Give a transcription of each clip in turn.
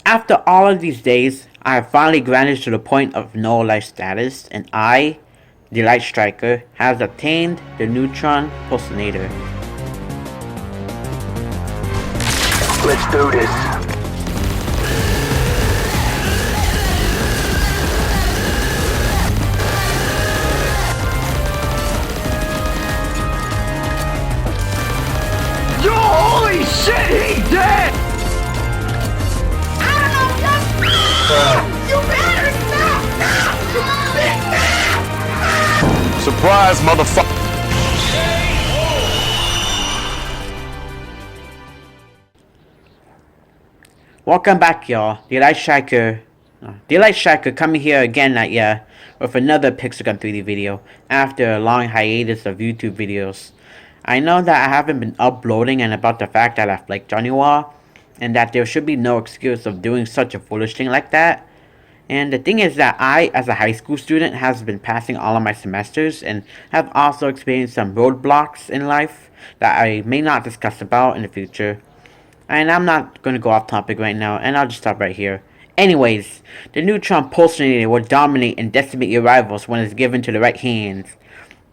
After all of these days, I have finally granted to the point of no life status, and I, the Light Striker, has obtained the Neutron Pulsator. Let's do this. Yo, holy shit, he's dead! I don't know, you better stop! Surprise, motherfucker! Welcome back, y'all. The Light Striker coming here again at ya with another Pixel 3D video after a long hiatus of YouTube videos. I know that I haven't been uploading and about the fact that I flaked on you all, and that there should be no excuse of doing such a foolish thing like that. And the thing is that I, as a high school student, has been passing all of my semesters and have also experienced some roadblocks in life that I may not discuss about in the future. And I'm not going to go off topic right now, and I'll just stop right here. Anyways, the Neutron Pulsator will dominate and decimate your rivals when it's given to the right hands.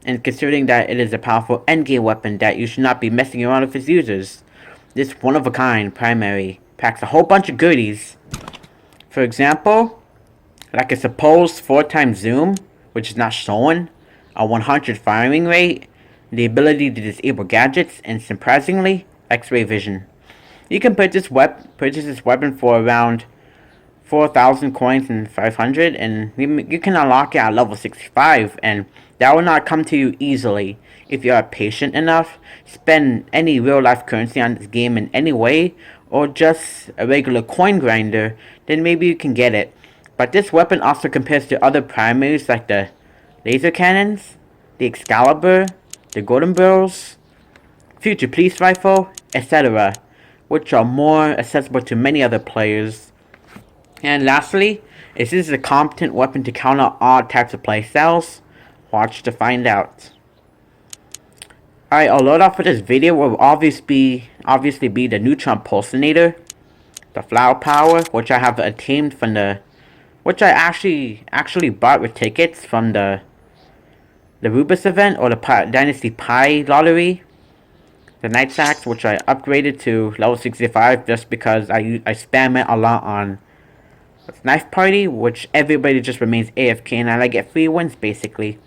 And considering that it is a powerful endgame weapon that you should not be messing around with its users, this one-of-a-kind primary packs a whole bunch of goodies. For example, like a supposed 4x zoom, which is not shown, a 100 firing rate, the ability to disable gadgets, and surprisingly, X-ray vision. You can purchase this weapon for around 4,000 coins and 500, and you can unlock it at level 65, and that will not come to you easily. If you are patient enough, spend any real life currency on this game in any way, or just a regular coin grinder, then maybe you can get it. But this weapon also compares to other primaries like the laser cannons, the Excalibur, the Golden Barrels, Future Police Rifle, etc., which are more accessible to many other players. And lastly, is this a competent weapon to counter all types of playstyles? Watch to find out. Alright, I'll load off for this video will obviously be the Neutron Pulsator, the Flower Power, which I have attained from the, which I actually bought with tickets from the Rubus event or the Dynasty Pi lottery. The Night Axe, which I upgraded to level 65 just because I spam it a lot on Knife Party, which everybody just remains AFK and I get free wins basically.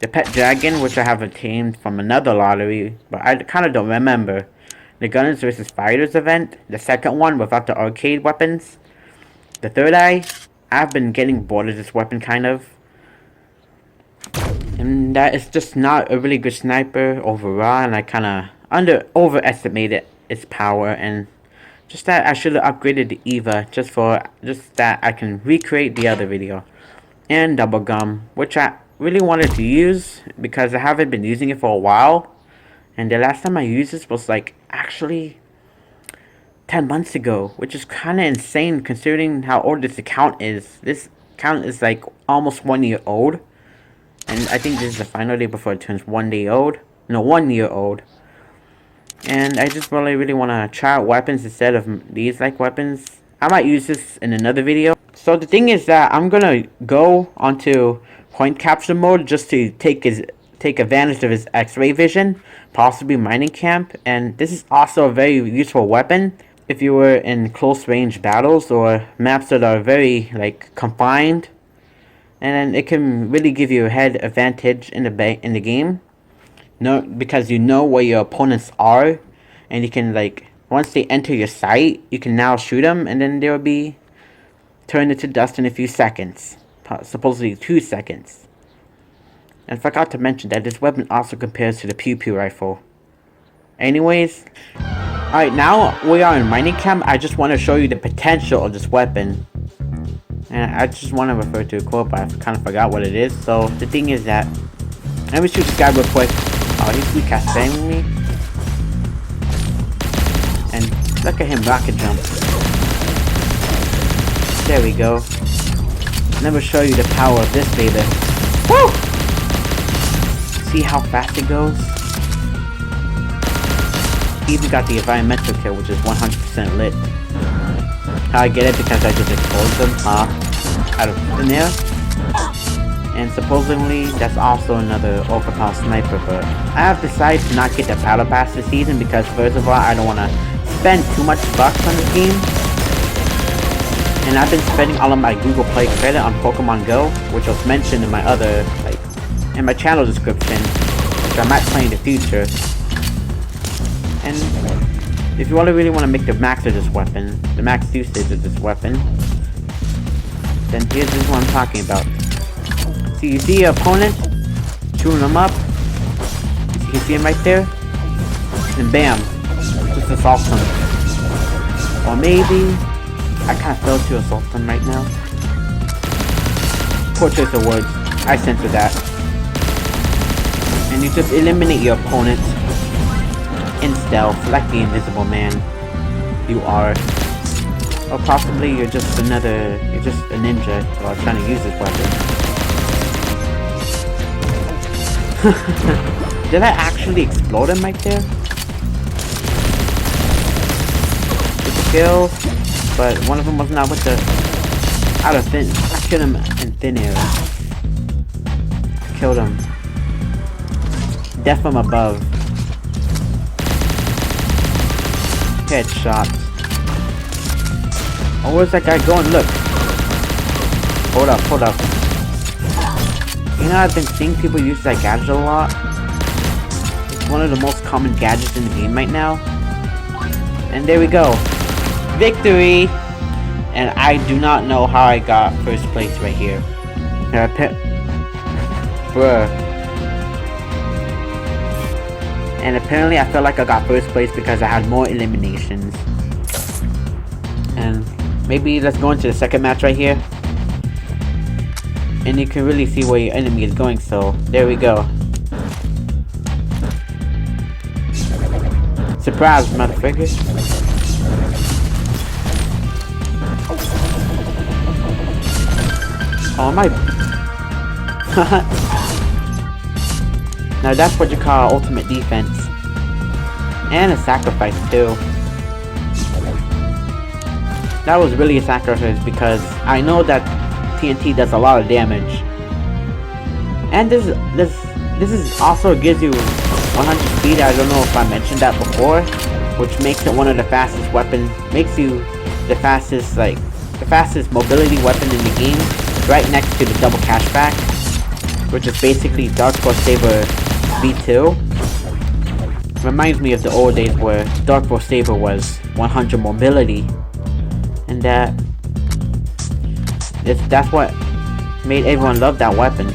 The Pet Dragon, which I have obtained from another lottery, but I kind of don't remember. The Gunners vs. Fighters event, the second one without the arcade weapons. The Third Eye, I've been getting bored of this weapon kind of. And that is just not a really good sniper overall, and I kind of overestimated its power, and just that I should have upgraded the Eva just that I can recreate the other video. And Bubblegum, which I really wanted to use because I haven't been using it for a while, and the last time I used this was like actually 10 months ago, which is kind of insane considering how old this account is. This account is like almost 1 year old, and I think this is the final day before it turns 1 day old. No, 1 year old. And I just really want to try out weapons instead of these like weapons. I might use this in another video. So the thing is that I'm gonna go onto point capture mode just to take advantage of his X-ray vision, possibly mining camp. And this is also a very useful weapon if you were in close range battles or maps that are very like confined. And then it can really give you a head advantage in the game. No, because you know where your opponents are, and you can like once they enter your sight, you can now shoot them, and then they'll be turned into dust in a few seconds, supposedly 2 seconds. And I forgot to mention that this weapon also compares to the Pew Pew Rifle. Anyways, alright, now we are in mining camp. I just want to show you the potential of this weapon. And I just want to refer to a quote, but I kind of forgot what it is. So the thing is that, let me shoot this guy real quick. Oh, he's weak at spamming me. And look at him rocket jump. There we go. Let me show you the power of this baby. Woo! See how fast it goes? He even got the environmental kill, which is 100% lit. How I get it? Because I just exposed them out of thin air. And supposedly that's also another overpowered sniper, but I have decided to not get the battle pass this season because first of all I don't want to spend too much bucks on this game. And I've been spending all of my Google Play credit on Pokemon Go, which was mentioned in my other, in my channel description, which I might play in the future. And if you really want to make the max of this weapon, the max usage of this weapon, then here's what I'm talking about. So you see your opponent, chewing them up, you can see him right there, and bam, just assault him. Or maybe, I kind of failed to assault him right now. Poor choice of words, I censor that. And you just eliminate your opponent in stealth, like the Invisible Man you are. Or possibly you're just a ninja while trying to use this weapon. Did I actually explode him right there? Good kill, but one of them was not with the out of thin. I killed him in thin air. I killed him. Death from above. Headshot. Oh, where's that guy going? Look. Hold up, hold up. You know, I've been seeing people use that gadget a lot. It's one of the most common gadgets in the game right now. And there we go. Victory! And I do not know how I got first place right here. Bruh. And apparently I felt like I got first place because I had more eliminations. And maybe let's go into the second match right here. And you can really see where your enemy is going, so there we go. Surprise, motherfucker. Oh my. Now that's what you call ultimate defense. And a sacrifice too. That was really a sacrifice because I know that TNT does a lot of damage, and this is also gives you 100 speed. I don't know if I mentioned that before, which makes it one of the fastest weapons. Makes you the fastest mobility weapon in the game, right next to the double cashback, which is basically Dark Force Saber V2. Reminds me of the old days where Dark Force Saber was 100 mobility, and that's what made everyone love that weapon.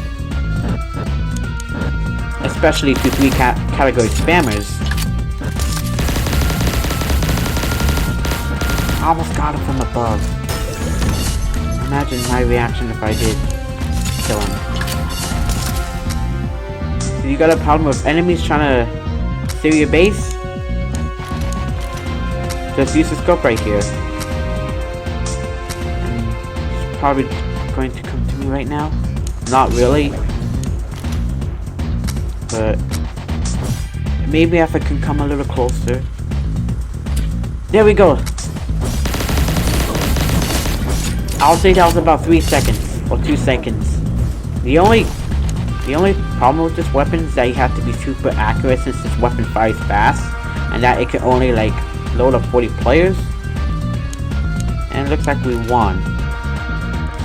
Especially to 3 category spammers. I almost got him from above. Imagine my reaction if I did kill him. So you got a problem with enemies trying to steal your base? Just use the scope right here. Probably going to come to me right now. Not really. But maybe if I can come a little closer. There we go. I'll say that was about 3 seconds or 2 seconds. The only problem with this weapon is that you have to be super accurate since this weapon fires fast, and that it can only like load up 40 players. And it looks like we won.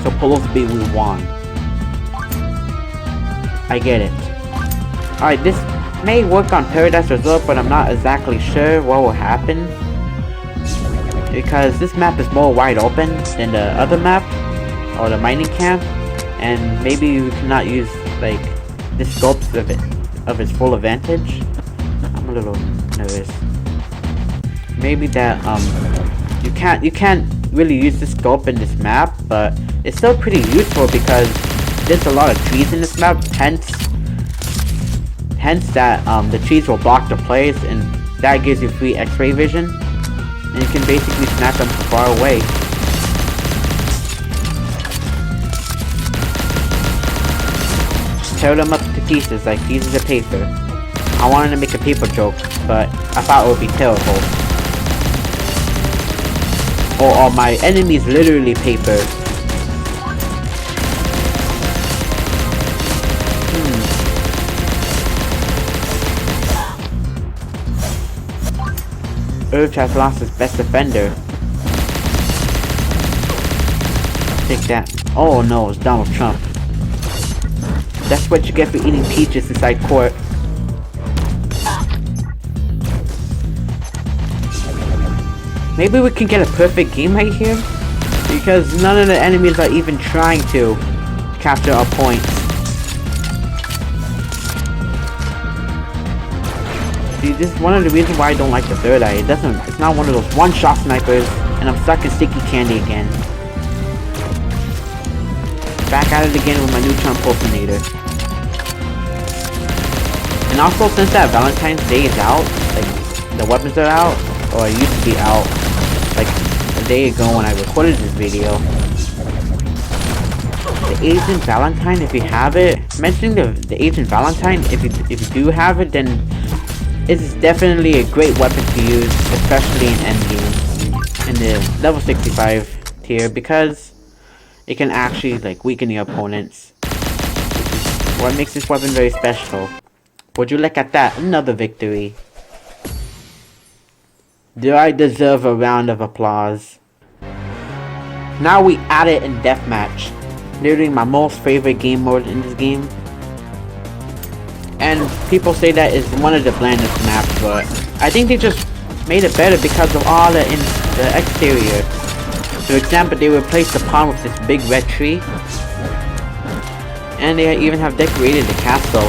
So supposed to be we won. I get it. Alright, this may work on Paradise Resort, but I'm not exactly sure what will happen. Because this map is more wide open than the other map, or the mining camp. And maybe we cannot use like the scopes of its full advantage. I'm a little nervous. Maybe that you can't really use the scope in this map, but it's still pretty useful because there's a lot of trees in this map, hence that the trees will block the players, and that gives you free X-ray vision, and you can basically snap them from far away. Tear them up to pieces like pieces of paper. I wanted to make a paper joke, but I thought it would be terrible. Or are my enemies literally paper? Earth has lost its best defender. Take that. Oh no, it's Donald Trump. That's what you get for eating peaches inside court. Maybe we can get a perfect game right here? Because none of the enemies are even trying to capture our points. See, this is one of the reasons why I don't like the third eye. It's not one of those one-shot snipers, and I'm stuck in sticky candy again. Back at it again with my Neutron Pulsator. And also, since that Valentine's Day is out, like, the weapons are out, or it used to be out, like, a day ago when I recorded this video. The Agent Valentine, if you have it, mentioning the Agent Valentine, if you do have it, then it is definitely a great weapon to use, especially in endgame, in the level 65 tier, because it can actually like weaken your opponents. What makes this weapon very special. Would you look at that? Another victory. Do I deserve a round of applause? Now we add it in Deathmatch. Literally my most favorite game mode in this game. And people say that is one of the blandest maps, but I think they just made it better because of all the exterior. For example, they replaced the pond with this big red tree. And they even have decorated the castle.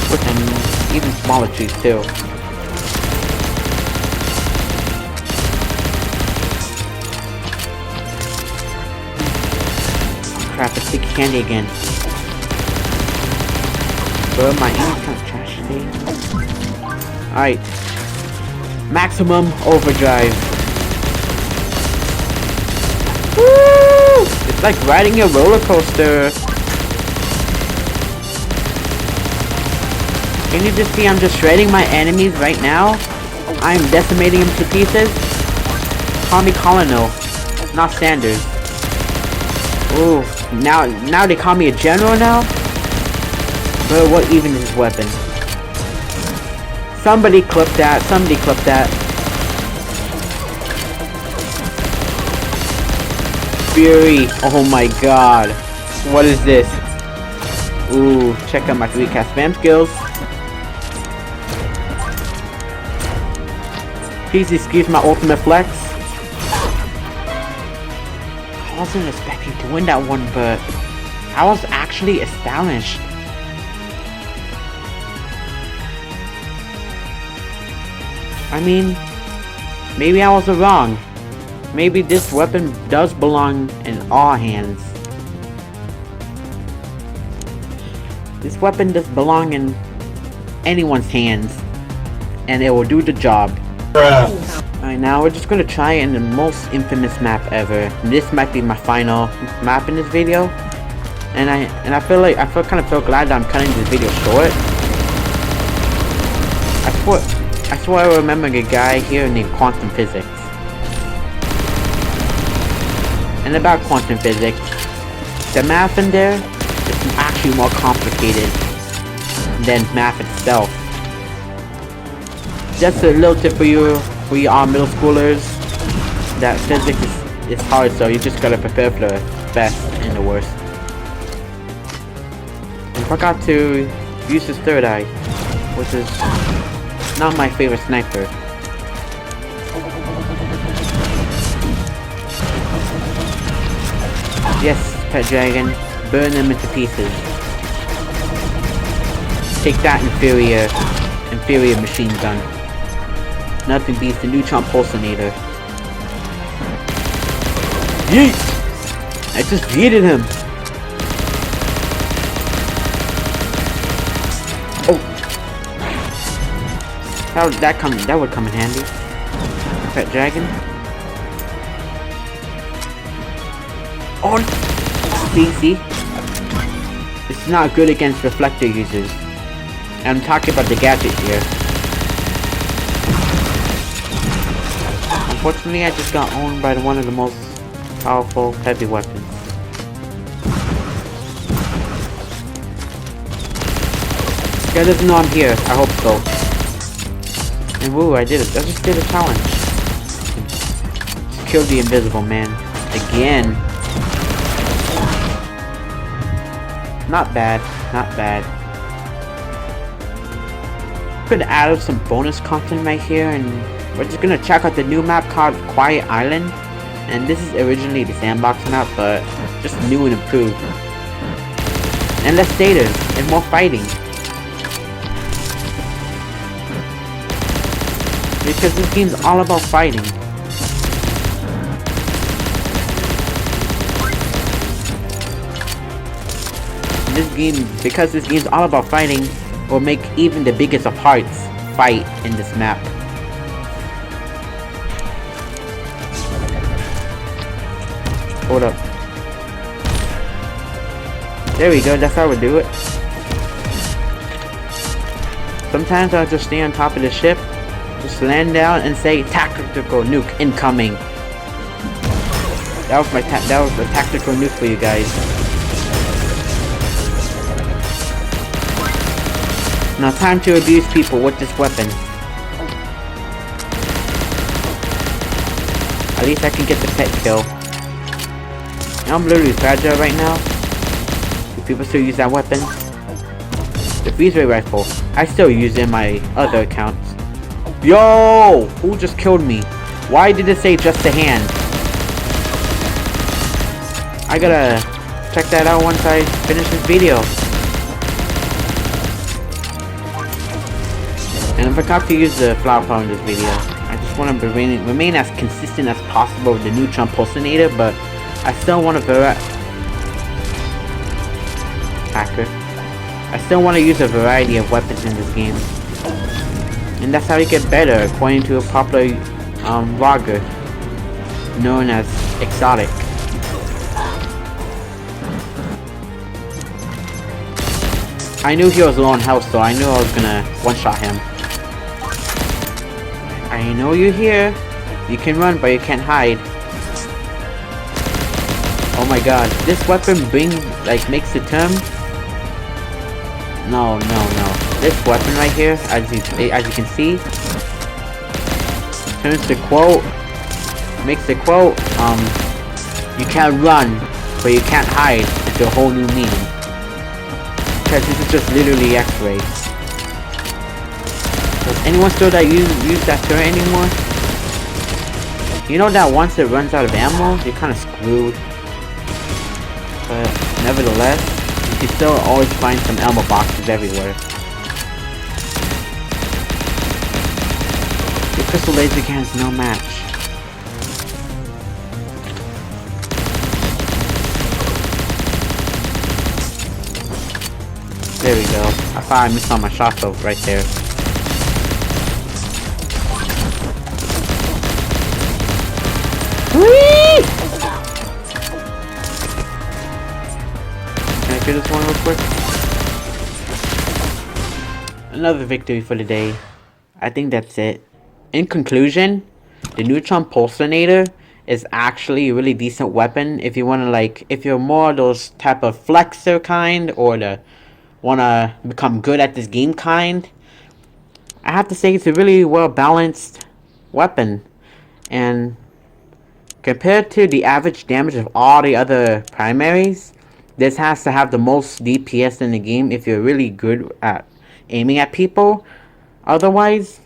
And even smaller trees too. Crap, it's sticky candy again. Bro, my aim is kind of trash today. Alright. Maximum overdrive. Woo! It's like riding a roller coaster. Can you just see I'm just shredding my enemies right now? I'm decimating them to pieces. Call me Colonel, not Sanders. Ooh, now they call me a general now? Bro, what even is this weapon? Somebody clip that, Fury, oh my god. What is this? Ooh, check out my 3-cast spam skills. Please excuse my ultimate flex. I wasn't expecting to win that one, but I was actually astonished. I mean, maybe I was wrong. Maybe this weapon does belong in all hands. This weapon does belong in anyone's hands, and it will do the job. Alright, now we're just gonna try in the most infamous map ever. This might be my final map in this video, and I kind of feel glad that I'm cutting this video short. I swear I remember a guy here named Quantum Physics. And about quantum physics, the math in there is actually more complicated than math itself. Just a little tip for you all middle schoolers, that physics is hard, so you just gotta prepare for the best and the worst. I forgot to use his third eye, which is not my favorite sniper. Yes, Pet Dragon, burn them into pieces. Take that, inferior machine gun. Nothing beats the Neutron Pulsator. Yeet! I just yeeted him! Oh! How did that come? That would come in handy. Pet Dragon. Oh! See? It's not good against reflector users. I'm talking about the gadget here. Unfortunately, I just got owned by one of the most powerful heavy weapons. This guy doesn't know I'm here. I hope so. And woo, I did it. I just did a challenge. Just killed the invisible man. Again. Not bad. Not bad. Could add some bonus content right here, and we're just gonna check out the new map called Quiet Island. And this is originally the sandbox map, but just new and improved. And less data and more fighting. Because this game's all about fighting. Because this game's all about fighting, will make even the biggest of hearts fight in this map. Hold up. There we go, that's how we do it. Sometimes I'll just stay on top of the ship, just land down and say tactical nuke incoming. That was the tactical nuke for you guys. Now time to abuse people with this weapon. At least I can get the pet kill. I'm literally fragile right now. Do people still use that weapon? The Pew Rifle. I still use it in my other accounts. Yo! Who just killed me? Why did it say just a hand? I gotta check that out once I finish this video. And I forgot to use the flower power in this video. I just want to remain as consistent as possible with the Neutron Pulsator, but I still want to use a variety of weapons in this game. And that's how you get better, according to a popular vlogger known as Exotic. I knew he was low on health, so I knew I was gonna one-shot him. I know you're here. You can run, but you can't hide. Oh my god, this weapon makes the turn. No. This weapon right here, as you can see, turns the quote, makes the quote, you can't run, but you can't hide, into a whole new meaning. Because this is just literally X-ray. Does anyone still use that turret anymore? You know that once it runs out of ammo, you're kind of screwed. But nevertheless, you can still always find some ammo boxes everywhere. The crystal laser can is no match. There we go. I thought I missed all my shots though, right there. Whee! Can I kill this one real quick? Another victory for the day. I think that's it. In conclusion, the Neutron Pulsator is actually a really decent weapon if you want to if you're more of those type of flexer kind, or the want to become good at this game kind. I have to say it's a really well balanced weapon, and compared to the average damage of all the other primaries, this has to have the most DPS in the game if you're really good at aiming at people. Otherwise,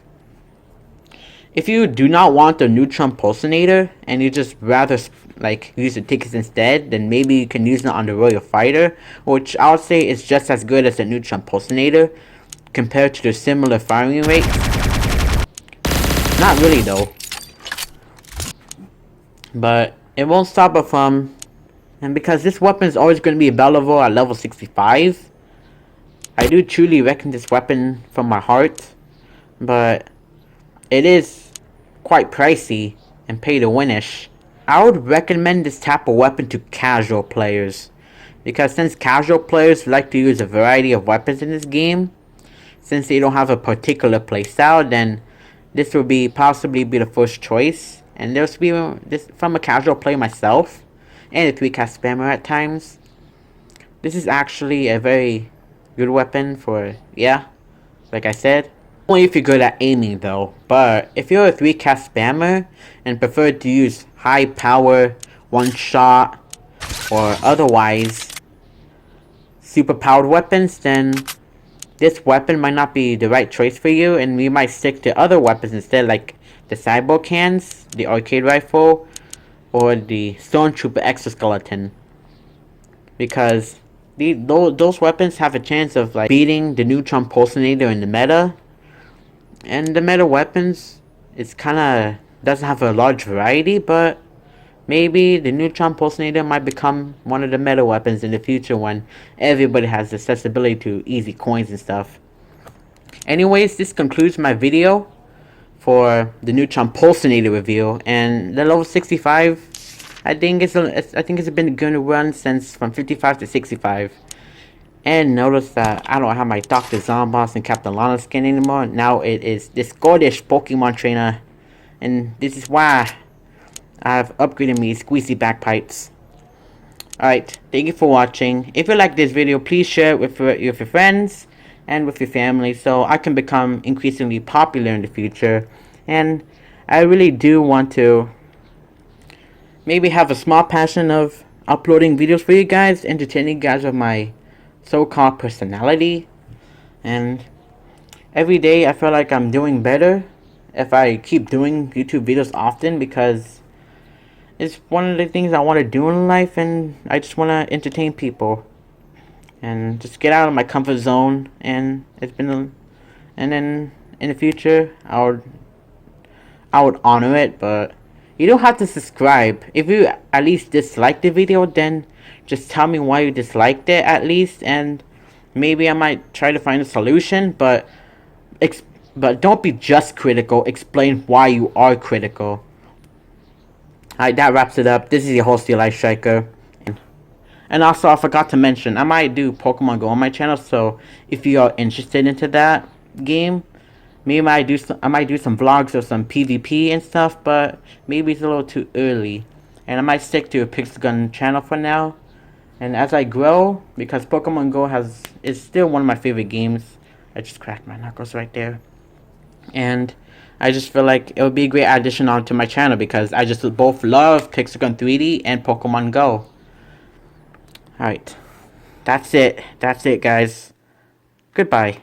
if you do not want the Neutron Pulsator and you just rather use the tickets instead, then maybe you can use it on the Royal Fighter, which I would say is just as good as the Neutron Pulsator compared to the similar firing rates. Not really though. But it won't stop it from, and because this weapon is always going to be available at level 65, I do truly reckon this weapon from my heart, but it is quite pricey and pay to win-ish. I would recommend this type of weapon to casual players, because since casual players like to use a variety of weapons in this game, since they don't have a particular playstyle, then this will possibly be the first choice. And there's be this from a casual player myself, and a 3-cast spammer at times. This is actually a very good weapon for, yeah, like I said. Only if you're good at aiming though, but if you're a 3-cast spammer and prefer to use high power, one shot, or otherwise super powered weapons, then this weapon might not be the right choice for you, and we might stick to other weapons instead, like the cyborg hands, the arcade rifle, or the stormtrooper exoskeleton, because those weapons have a chance of like beating the Neutron Pulsator in the meta. And the meta weapons, it's kinda doesn't have a large variety, but maybe the Neutron Pulsator might become one of the meta weapons in the future when everybody has accessibility to easy coins and stuff. Anyways, this concludes my video for the Neutron Pulsator review, and the level 65, I think it's been a good run since from 55 to 65. And notice that I don't have my Dr. Zomboss and Captain Lana skin anymore. Now it is this Scottish Pokemon trainer, and this is why I've upgraded me squeezy bagpipes. Alright, thank you for watching. If you like this video, please share it with your friends and with your family so I can become increasingly popular in the future. And I really do want to maybe have a small passion of uploading videos for you guys, entertaining you guys with my so-called personality. And every day I feel like I'm doing better if I keep doing YouTube videos often, because it's one of the things I want to do in life, and I just want to entertain people and just get out of my comfort zone. And it's been and then in the future I would honor it, but you don't have to subscribe. If you at least dislike the video, then just tell me why you disliked it at least, and maybe I might try to find a solution. But don't be just critical. Explain why you are critical. Alright, that wraps it up. This is your host, the Life Striker. And also, I forgot to mention, I might do Pokemon Go on my channel, so if you are interested into that game, maybe I might do some vlogs or some PvP and stuff, but maybe it's a little too early. And I might stick to a Pixelgun channel for now. And as I grow, because Pokemon Go is still one of my favorite games. I just cracked my knuckles right there. And I just feel like it would be a great addition onto my channel, because I just both love Pixelgun 3D and Pokemon Go. Alright. That's it. That's it, guys. Goodbye.